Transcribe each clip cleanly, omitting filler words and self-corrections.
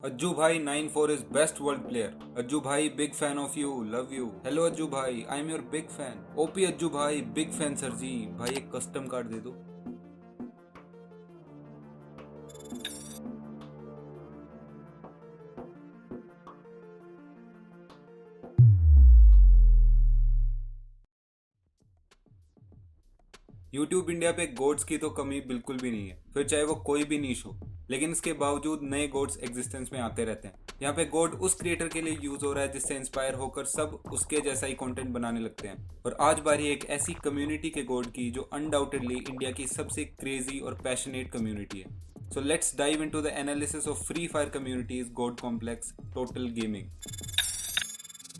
अज्जू भाई 94 is best world player. Ajju भाई big fan of you, love you. Hello Ajju भाई, I am your big fan. OP Ajju भाई big fan sir जी. भाई एक custom card दे दो. YouTube India पे गोड्स की तो कमी बिल्कुल भी नहीं है, फिर चाहे वो कोई भी नीश हो, लेकिन इसके बावजूद नए गोड्स एग्जिस्टेंस में आते रहते हैं। यहाँ पे गोड उस क्रिएटर के लिए यूज हो रहा है जिससे इंस्पायर होकर सब उसके जैसा ही कंटेंट बनाने लगते हैं। और आज बारी एक ऐसी कम्युनिटी के गोड की जो अनडाउटेडली इंडिया की सबसे क्रेजी और पैशनेट कम्युनिटी है। So let's dive into the analysis of Free Fire communities god complex Total Gaming.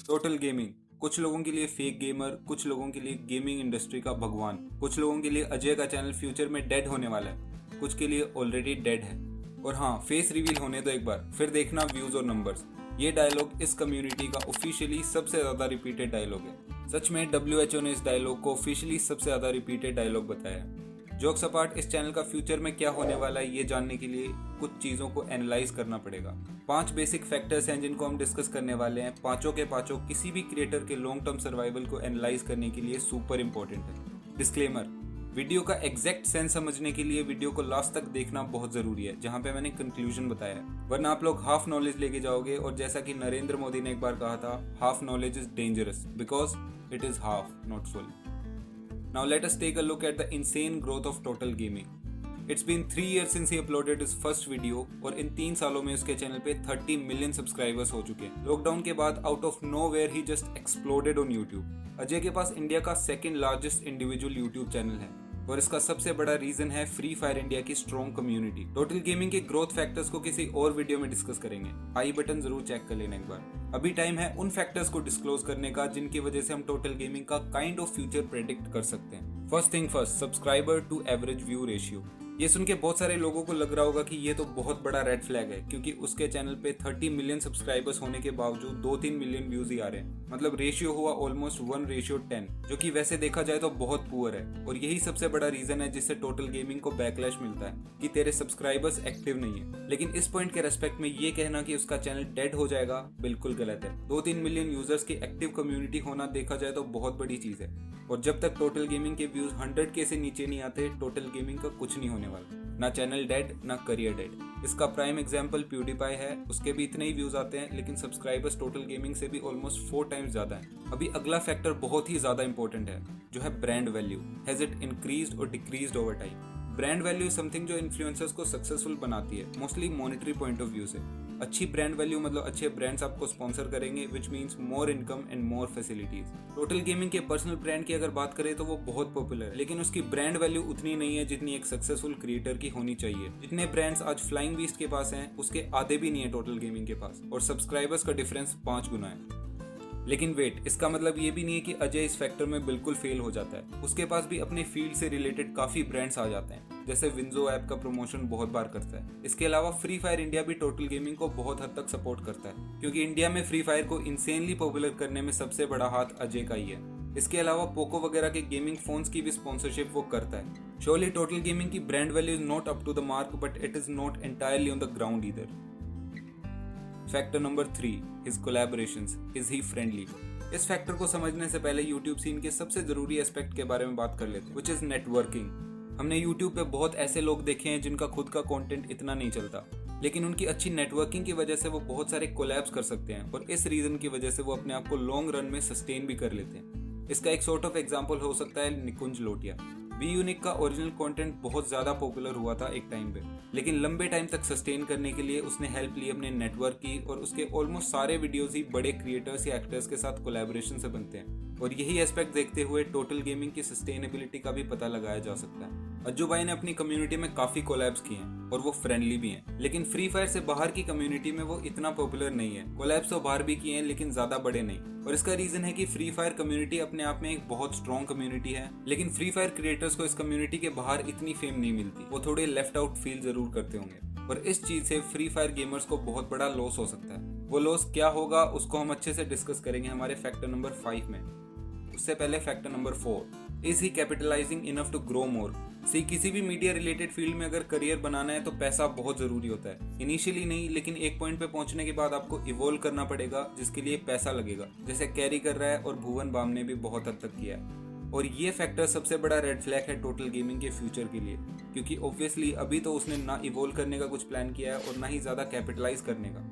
Total Gaming कुछ लोगों के लिए फेक गेमर, कुछ लोगों के लिए गेमिंग इंडस्ट्री का भगवान, कुछ लोगों के लिए अजय का चैनल फ्यूचर में डेड होने वाला है, कुछ के लिए ऑलरेडी डेड है। और हाँ, फेस रिवील होने दो एक बार, फिर देखना व्यूज और नंबर्स। ये डायलॉग इस कम्युनिटी का ऑफिशियली सबसे ज्यादा रिपीटेड डायलॉग है। सच में WHO ने इस डायलॉग को ऑफिशियली सबसे ज्यादा रिपीटेड डायलॉग बताया है। जोक्स अपार्ट, इस चैनल का फ्यूचर में क्या होने वाला है ये जानने के लिए कुछ चीज़ों को एनालाइज करना पड़ेगा। 5 बेसिक फैक्टर्स हैं जिनको हम डिस्कस करने वाले हैं। पांचों के पांचों किसी भी क्रिएटर के लॉन्ग टर्म सर्वाइवल को एनालाइज करने के लिए सुपर इंपॉर्टेंट है। डिस्क्लेमर, वीडियो का एग्जैक्ट सेंस समझने के लिए वीडियो को लास्ट तक देखना बहुत जरूरी है, जहाँ पे मैंने कंक्लूजन बताया है, वरना आप लोग हाफ नॉलेज लेके जाओगे। और जैसा कि नरेंद्र मोदी ने एक बार कहा था, half knowledge is dangerous because it is half not full. Now let us take a look at the insane growth of Total Gaming. It's been 3 years since he uploaded his first video और इन 3 सालों में उसके channel पे 30 million subscribers हो चुके हैं। Lockdown के बाद out of nowhere he just exploded on YouTube. Ajay के पास इंडिया का second largest individual YouTube channel है और इसका सबसे बड़ा रीजन है फ्री फायर इंडिया की स्ट्रॉन्ग कम्युनिटी। टोटल गेमिंग के ग्रोथ फैक्टर्स को किसी और वीडियो में डिस्कस करेंगे, आई बटन जरूर चेक कर लेना एक बार। अभी टाइम है उन फैक्टर्स को डिस्क्लोज करने का जिनकी वजह से हम टोटल गेमिंग का काइंड ऑफ फ्यूचर प्रेडिक्ट कर सकते हैं। First thing first, subscriber to average view ratio. ये सुन के बहुत सारे लोगों को लग रहा होगा कि ये तो बहुत बड़ा रेड फ्लैग है, क्योंकि उसके चैनल पे 30 मिलियन सब्सक्राइबर्स होने के बावजूद 2-3 मिलियन व्यूज ही आ रहे हैं। मतलब रेशियो हुआ ऑलमोस्ट 1:10, जो कि वैसे देखा जाए तो बहुत पुअर है। और यही सबसे बड़ा रीजन है जिससे टोटल गेमिंग को बैकलैश मिलता है कि तेरे सब्सक्राइबर्स एक्टिव नहीं है। लेकिन इस पॉइंट के रेस्पेक्ट में ये कहना कि उसका चैनल डेड हो जाएगा बिल्कुल गलत है। 2-3 मिलियन यूजर्स की एक्टिव कम्युनिटी होना देखा जाए तो बहुत बड़ी चीज है। और जब तक टोटल गेमिंग के व्यूज 100K से नीचे नहीं आते, टोटल गेमिंग का कुछ नहीं होने वाला। ना चैनल डेड, ना करियर डेड। इसका प्राइम एग्जांपल प्यूडीपाई है। उसके भी इतने ही व्यूज आते हैं, लेकिन सब्सक्राइबर्स टोटल गेमिंग से भी ऑलमोस्ट 4 टाइम्स ज्यादा हैं। अभी अगला फैक्टर बहुत ही ज्यादा इंपॉर्टेंट है, जो है brand value. Has it increased और decreased over time? Brand value something जो इन्फ्लुएंसर्स को सक्सेसफुल बनाती है, mostly monetary point of view से। अच्छी ब्रांड वैल्यू मतलब अच्छे ब्रांड्स आपको स्पॉन्सर करेंगे, which means more income and more facilities. Total gaming के पर्सनल ब्रांड की अगर बात करें तो वो बहुत पॉपुलर है, लेकिन उसकी ब्रांड वैल्यू उतनी नहीं है जितनी एक सक्सेसफुल क्रिएटर की होनी चाहिए। जितने ब्रांड्स आज फ्लाइंग बीस्ट के पास हैं, उसके आधे भी नहीं है टोटल गेमिंग के पास, और सब्सक्राइबर्स का डिफरेंस 5 गुना है। लेकिन वेट, इसका मतलब ये भी नहीं है कि अजय इस फैक्टर में बिल्कुल फेल हो जाता है। उसके पास भी अपने फील्ड से रिलेटेड काफी ब्रांड्स आ जाते हैं, जैसे विंजो ऐप का प्रमोशन बहुत बार करता है। इसके अलावा फ्री फायर इंडिया भी टोटल गेमिंग को बहुत हद तक सपोर्ट करता है, क्योंकि इंडिया में फ्री फायर को इंसेनली पॉपुलर करने में सबसे बड़ा हाथ अजय का ही है। इसके अलावा पोको वगैरह के गेमिंग फोन्स की भी स्पॉन्सरशिप वो करता है। श्योरली टोटल गेमिंग की brand value is not up to the mark, but it is not entirely on the ground either. Factor number 3, his collaborations. Is he friendly? इस factor को समझने से पहले यूट्यूब सीन के सबसे जरूरी एस्पेक्ट के बारे में बात कर लेते हैं, विच इज नेटवर्किंग। हमने यूट्यूब पे बहुत ऐसे लोग देखे हैं जिनका खुद का कंटेंट इतना नहीं चलता, लेकिन उनकी अच्छी नेटवर्किंग की वजह से वो बहुत सारे कोलैब्स कर सकते हैं, और इस रीजन की वजह से वो अपने आप को लॉन्ग रन में सस्टेन भी कर लेते हैं। इसका एक सॉर्ट ऑफ एग्जांपल हो सकता है निकुंज लोटिया। वी यूनिक का ओरिजिनल कंटेंट बहुत ज्यादा पॉपुलर हुआ था एक टाइम पे, लेकिन लंबे टाइम तक सस्टेन करने के लिए उसने हेल्प ली अपने नेटवर्क की, और उसके ऑलमोस्ट सारे वीडियोस ही बड़े क्रिएटर्स या एक्टर्स के साथ कोलैबोरेशन से बनते हैं। और यही एस्पेक्ट देखते हुए टोटल गेमिंग की सस्टेनेबिलिटी का भी पता लगाया जा सकता है। अज्जू भाई ने अपनी कम्युनिटी में काफी कोलैब्स किए हैं और वो फ्रेंडली भी हैं, लेकिन फ्री फायर से बाहर की कम्युनिटी में वो इतना पॉपुलर नहीं है। कोलैब्स तो बाहर भी किए हैं, लेकिन ज्यादा बड़े नहीं। और इसका रीजन है कि फ्री फायर कम्युनिटी अपने आप में एक बहुत स्ट्रॉन्ग कम्युनिटी है, लेकिन फ्री फायर क्रिएटर्स को इस कम्युनिटी के बाहर इतनी फेम नहीं मिलती। वो थोड़े लेफ्ट आउट फील जरूर करते होंगे, और इस चीज से फ्री फायर गेमर्स को बहुत बड़ा लॉस हो सकता है। वो लॉस क्या होगा उसको हम अच्छे से डिस्कस करेंगे हमारे फैक्टर नंबर 5 में। उससे पहले factor number 4, is he capitalizing enough to grow more? See किसी भी मीडिया रिलेटेड फील्ड में अगर करियर बनाना है तो पैसा बहुत ज़रूरी होता है। इनिशियली नहीं, लेकिन एक पॉइंट पे पहुंचने के बाद आपको इवोल्व करना पड़ेगा, जिसके लिए पैसा लगेगा, जैसे कैरी कर रहा है और भुवन बाम ने भी बहुत हद तक किया है। और ये फैक्टर सबसे बड़ा रेड फ्लैग है टोटल गेमिंग के फ्यूचर के लिए, क्योंकि ऑब्वियसली अभी तो उसने ना इवोल्व करने का कुछ प्लान किया है और ना ही ज़्यादा कैपिटलाइज करने का।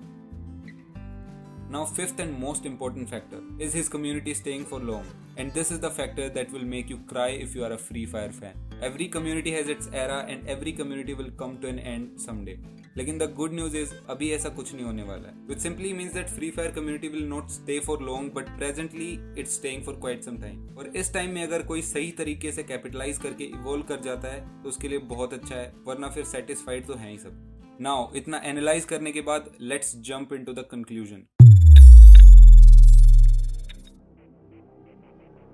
Now, fifth and most important factor is his community staying for long, and this is the factor that will make you cry if you are a Free Fire fan. Every community has its era and every community will come to an end someday. लेकिन the good news is अभी ऐसा कुछ नहीं होने वाला है, which simply means that Free Fire community will not stay for long, but presently it's staying for quite some time. और इस टाइम में अगर कोई सही तरीके से कैपिटलाइज करके इवोल्व कर जाता है तो उसके लिए बहुत अच्छा है, वरना फिर सेटिस्फाइड तो हैं ही सब। Now, इतना एनालाइज करने के बाद let's jump into the conclusion.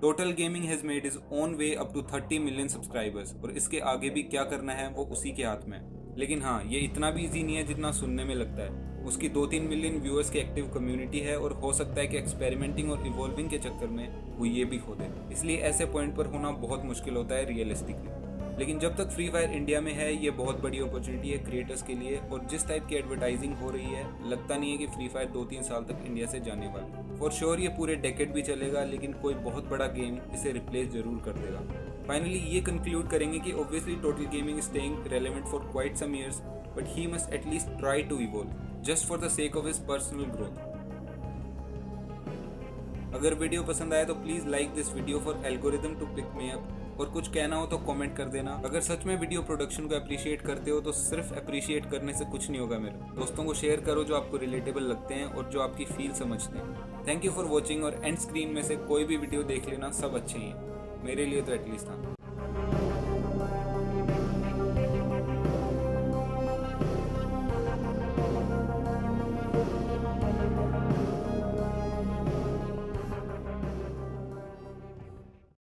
Total Gaming has made his own way up to 30 million subscribers, और इसके आगे भी क्या करना है वो उसी के हाथ में है। लेकिन हाँ, ये इतना भी इजी नहीं है जितना सुनने में लगता है। उसकी 2-3 मिलियन व्यूअर्स की एक्टिव कम्युनिटी है और हो सकता है कि एक्सपेरिमेंटिंग और इवॉल्विंग के चक्कर में वो ये भी खो दे, इसलिए ऐसे पॉइंट पर होना बहुत मुश्किल होता है रियलिस्टिकली। लेकिन जब तक फ्री फायर इंडिया में है, ये बहुत बड़ी अपॉर्चुनिटी है क्रिएटर्स के लिए, और जिस टाइप की एडवर्टाइजिंग हो रही है, लगता नहीं है कि फ्री फायर 2-3 साल तक इंडिया से जाने वाला। फॉर श्योर ये पूरे डेकेड भी चलेगा, लेकिन कोई बहुत बड़ा गेम इसे रिप्लेस जरूर कर देगा। फाइनली ये कंक्लूड करेंगे कि obviously Total Gaming is staying relevant for quite some years, but he must at least try to evolve just for the sake of his personal growth. अगर वीडियो पसंद आया तो please like this video for algorithm to pick me up, और कुछ कहना हो तो comment कर देना। अगर सच में वीडियो प्रोडक्शन को अप्रिशिएट करते हो तो सिर्फ अप्रिशिएट करने से कुछ नहीं होगा मेरे दोस्तों को शेयर करो जो आपको रिलेटेबल लगते हैं और जो आपकी फील समझते हैं। थैंक यू फॉर वॉचिंग, और एंड स्क्रीन में से कोई भी वीडियो देख लेना, सब अच्छे ही हैं मेरे लिए तो एटलीस्ट। हाँ।